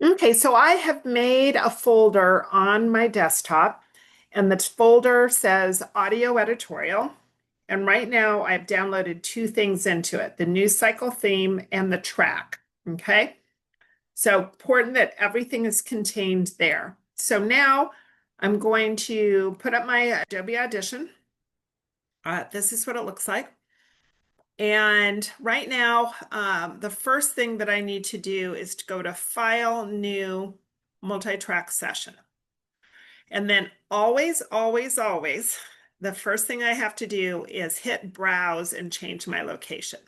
Okay, so I have made a folder on my desktop, and the folder says audio editorial. And right now I've downloaded two things into it, the news cycle theme and the track. Okay, so important that everything is contained there. So now I'm going to put up my Adobe Audition. This is what it looks like. And right now, the first thing that I need to do is to go to File, New, Multi-Track Session. And then always, always, always, the first thing I have to do is hit Browse and change my location.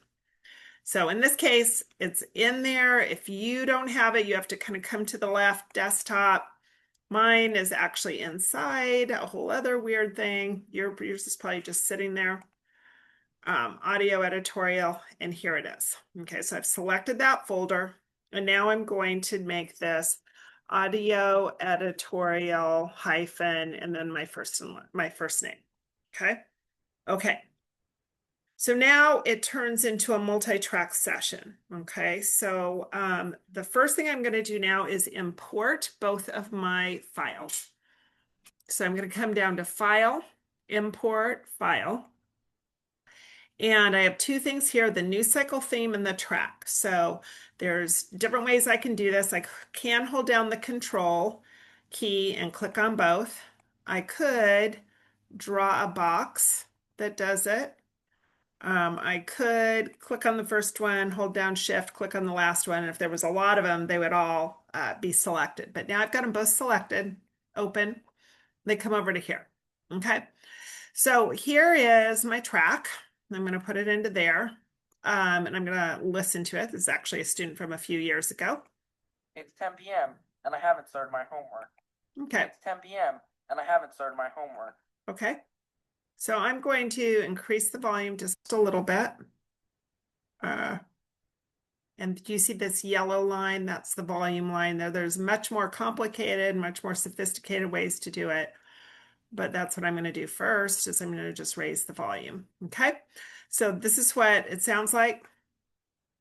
So in this case, it's in there. If you don't have it, you have to kind of come to the left desktop. Mine is actually inside a whole other weird thing. Yours is probably just sitting there. Audio editorial, and here it is. Okay, so I've selected that folder, and now I'm going to make this audio editorial hyphen and then my first name. Okay. Okay. So now it turns into a multi-track session. Okay. So the first thing I'm going to do now is import both of my files. So I'm going to come down to File, Import File. And I have two things here, the news cycle theme and the track. So there's different ways I can do this. I can hold down the control key and click on both. I could draw a box that does it. I could click on the first one, hold down shift, click on the last one. And if there was a lot of them, they would all be selected. But now I've got them both selected, open. They come over to here. Okay. So here is my track. I'm going to put it into there. And I'm going to listen to it. This is actually a student from a few years ago. It's 10 p.m. and I haven't started my homework. Okay. It's 10 p.m. and I haven't started my homework. Okay. So I'm going to increase the volume just a little bit. And do you see this yellow line? That's the volume line there. There's much more complicated, much more sophisticated ways to do it. But that's what I'm going to do first, is I'm going to just raise the volume. Okay. So this is what it sounds like.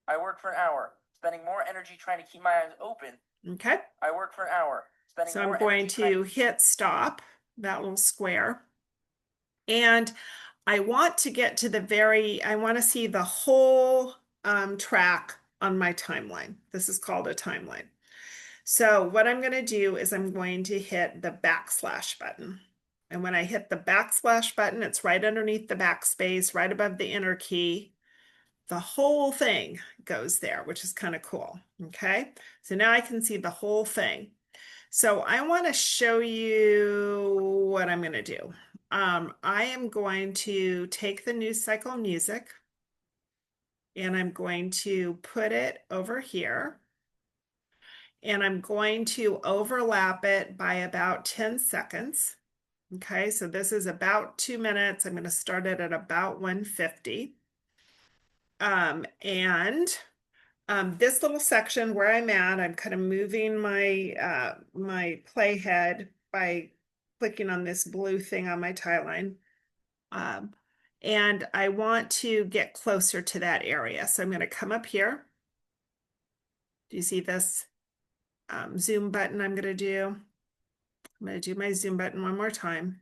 I work for an hour, spending more energy trying to keep my eyes open. Okay. I work for an hour, spending So more I'm going energy to hit stop, that little square. And I want to get to I want to see the whole track on my timeline. This is called a timeline. So what I'm going to do is I'm going to hit the backslash button. And when I hit the backslash button, it's right underneath the backspace, right above the enter key. The whole thing goes there, which is kind of cool. Okay. So now I can see the whole thing. So I want to show you what I'm going to do. I am going to take the news cycle music and I'm going to put it over here. And I'm going to overlap it by about 10 seconds. Okay, so this is about 2 minutes. I'm going to start it at about 150. And this little section where I'm at, I'm kind of moving my playhead by clicking on this blue thing on my timeline. And I want to get closer to that area. So I'm going to come up here. Do you see this zoom button I'm going to do? I'm going to do my zoom button one more time.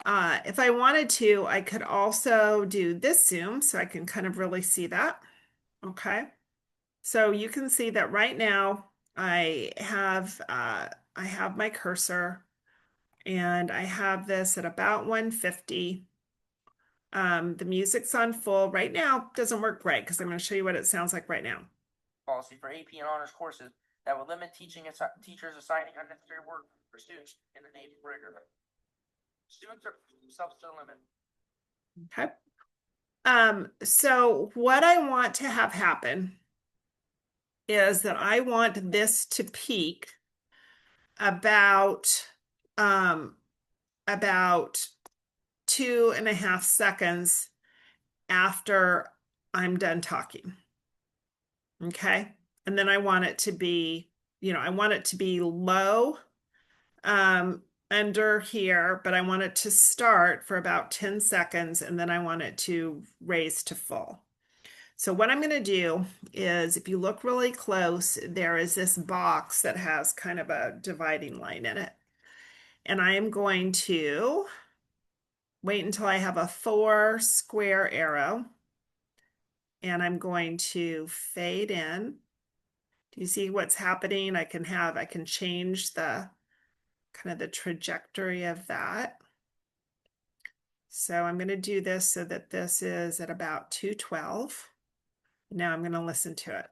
If I wanted to, I could also do this zoom so I can kind of really see that. Okay. So you can see that right now I have my cursor and I have this at about 150. The music's on full right now. Doesn't work great because I'm going to show you what it sounds like right now. Policy for AP and honors courses that would limit teachers assigning unnecessary work for students in the name of rigor. Students are themselves to the limit. Okay. So what I want to have happen is that I want this to peak about about 2.5 seconds after I'm done talking. Okay. And then I want it to be, I want it to be low under here, but I want it to start for about 10 seconds and then I want it to raise to full. So what I'm going to do is, if you look really close, there is this box that has kind of a dividing line in it. And I am going to wait until I have a 4 square arrow. And I'm going to fade in. Do you see what's happening? I can change the kind of the trajectory of that. So I'm going to do this so that this is at about 212. Now I'm going to listen to it.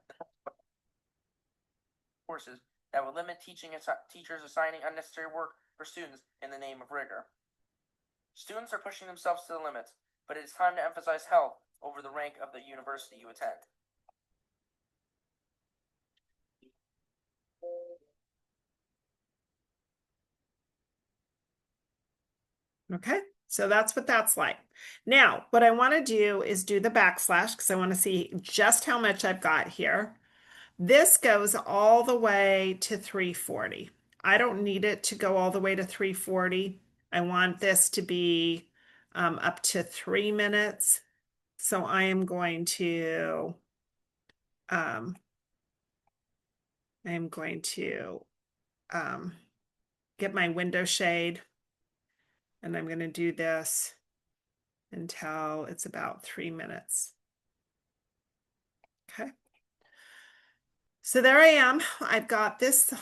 Courses that would limit teachers assigning unnecessary work for students in the name of rigor. Students are pushing themselves to the limits, but it is time to emphasize health over the rank of the university you attend. Okay, so that's what that's like. Now, what I want to do is do the backslash because I want to see just how much I've got here. This goes all the way to 340. I don't need it to go all the way to 340. I want this to be up to 3 minutes. So I am going to um, um, get my window shade, and I'm going to do this until it's about 3 minutes. Okay. So there I am. I've got this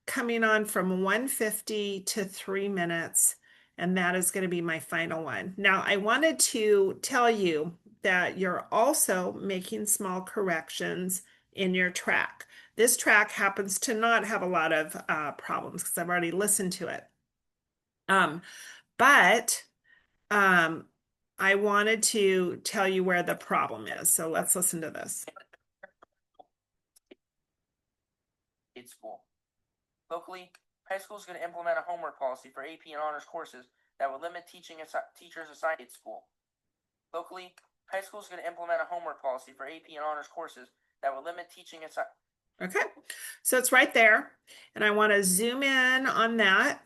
coming on from 150 to 3 minutes, and that is going to be my final one. Now, I wanted to tell you that you're also making small corrections in your track. This track happens to not have a lot of problems because I've already listened to it. But I wanted to tell you where the problem is. So let's listen to this. School. Locally, high school is going to implement a homework policy for AP and honors courses that would limit teachers assigned at school. Locally, high school is going to implement a homework policy for AP and honors courses that would limit Okay, so it's right there, and I want to zoom in on that.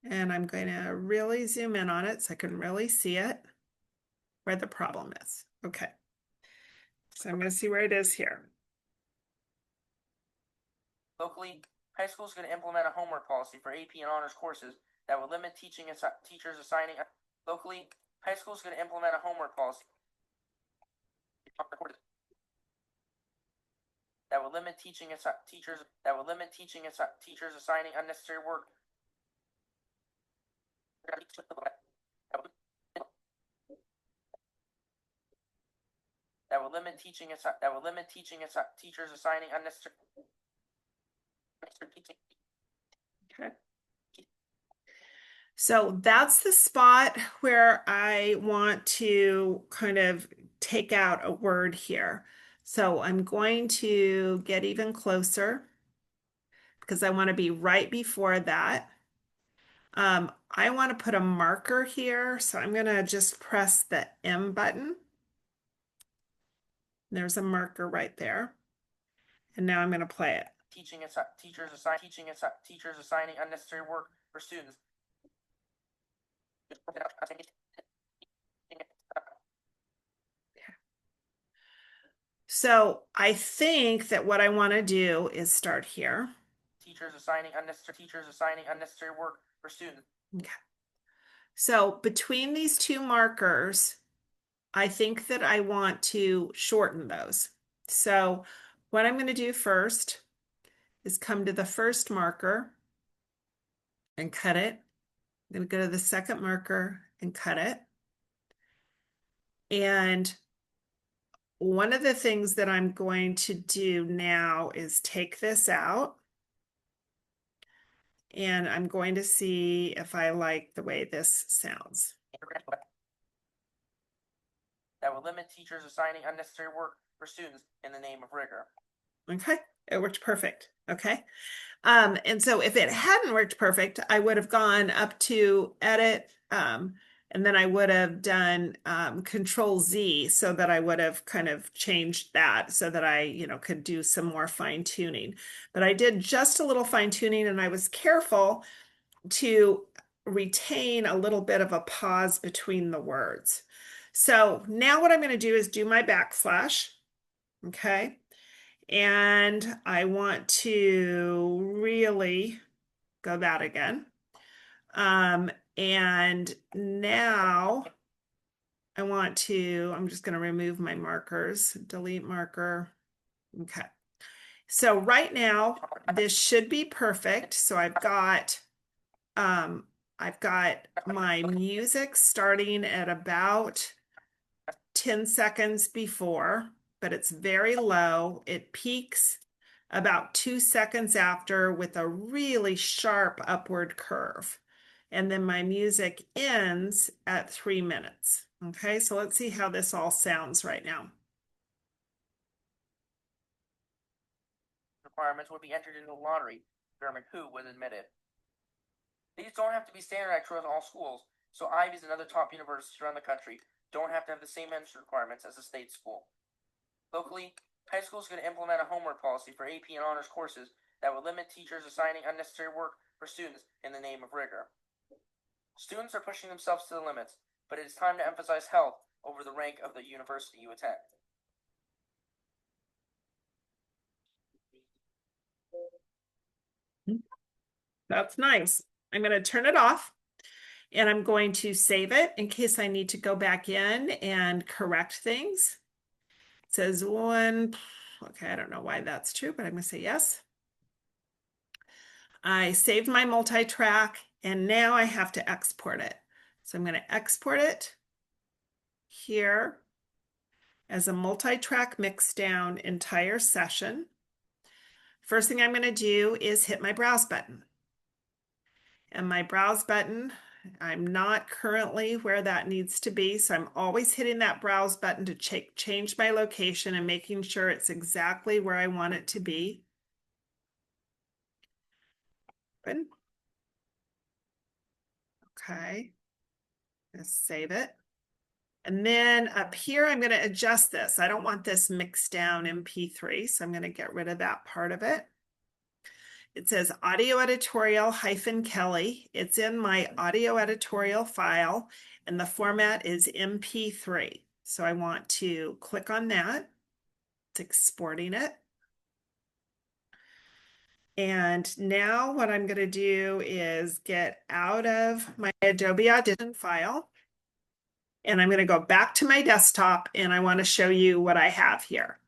And I'm going to really zoom in on it so I can really see it, where the problem is. Okay, so I'm going to see where it is here. Locally, high school is going to implement a homework policy for AP and honors courses that would limit teachers assigning. Locally, high school is going to implement a homework policy that would limit teachers assigning unnecessary work. That would limit teachers assigning unnecessary. Okay. So that's the spot where I want to kind of take out a word here. So I'm going to get even closer because I want to be right before that. I want to put a marker here, so I'm going to just press the M button. There's a marker right there. And now I'm going to play it. Teachers assigning unnecessary work for students. So I think that what I want to do is start here. Teachers assigning unnecessary work for students. Okay. So between these two markers, I think that I want to shorten those. So what I'm going to do first is come to the first marker and cut it. I'm going to go to the second marker and cut it. And one of the things that I'm going to do now is take this out. And I'm going to see if I like the way this sounds. That would limit teachers assigning unnecessary work for students in the name of rigor. Okay, it worked perfect. Okay. And so if it hadn't worked perfect, I would have gone up to edit, and then I would have done Control Z so that I would have kind of changed that so that I, could do some more fine tuning. But I did just a little fine tuning, and I was careful to retain a little bit of a pause between the words. So now what I'm going to do is do my backslash. Okay. And I want to really go that again. And now I'm just going to remove my markers, delete marker. Okay. So right now, this should be perfect. So I've got my music starting at about 10 seconds before, but it's very low. It peaks about 2 seconds after with a really sharp upward curve. And then my music ends at 3 minutes. Okay, so let's see how this all sounds right now. Requirements would be entered into the lottery to determine who was admitted. These don't have to be standardized across all schools, so Ivies and other top universities around the country don't have to have the same entrance requirements as a state school. Locally, high school is going to implement a homework policy for AP and honors courses that would limit teachers assigning unnecessary work for students in the name of rigor. Students are pushing themselves to the limits, but it is time to emphasize health over the rank of the university you attend. That's nice. I'm going to turn it off and I'm going to save it in case I need to go back in and correct things. It says one. Okay, I don't know why that's true, but I'm going to say yes. I saved my multi-track and now I have to export it. So I'm going to export it here as a multi-track mix down entire session. First thing I'm going to do is hit my browse button. And my browse button, I'm not currently where that needs to be. So I'm always hitting that browse button to change my location and making sure it's exactly where I want it to be. Open. Okay. Just save it. And then up here, I'm going to adjust this. I don't want this mixed down MP3, so I'm going to get rid of that part of it. It says audio editorial -Kelly. It's in my audio editorial file, and the format is MP3. So I want to click on that. It's exporting it. And now what I'm going to do is get out of my Adobe Audition file. And I'm going to go back to my desktop and I want to show you what I have here.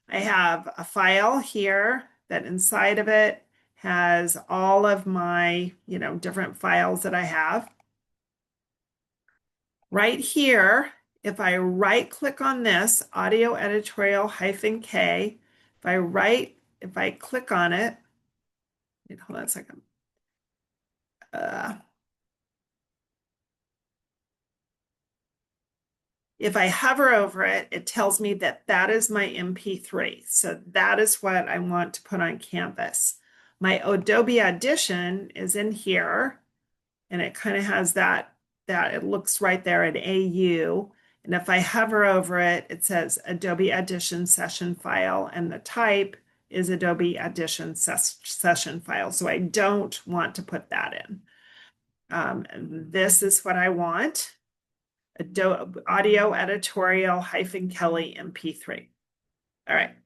I have a file here that inside of it has all of my, different files that I have. Right here, if I right click on this audio editorial -K, if I click on it, wait, hold on a second. If I hover over it, it tells me that that is my MP3. So that is what I want to put on Canvas. My Adobe Audition is in here, and it kind of has that it looks right there at AU. And if I hover over it, it says Adobe Audition session file, and the type is Adobe Audition session file. So I don't want to put that in. This is what I want. Audio editorial -Kelly MP3. All right.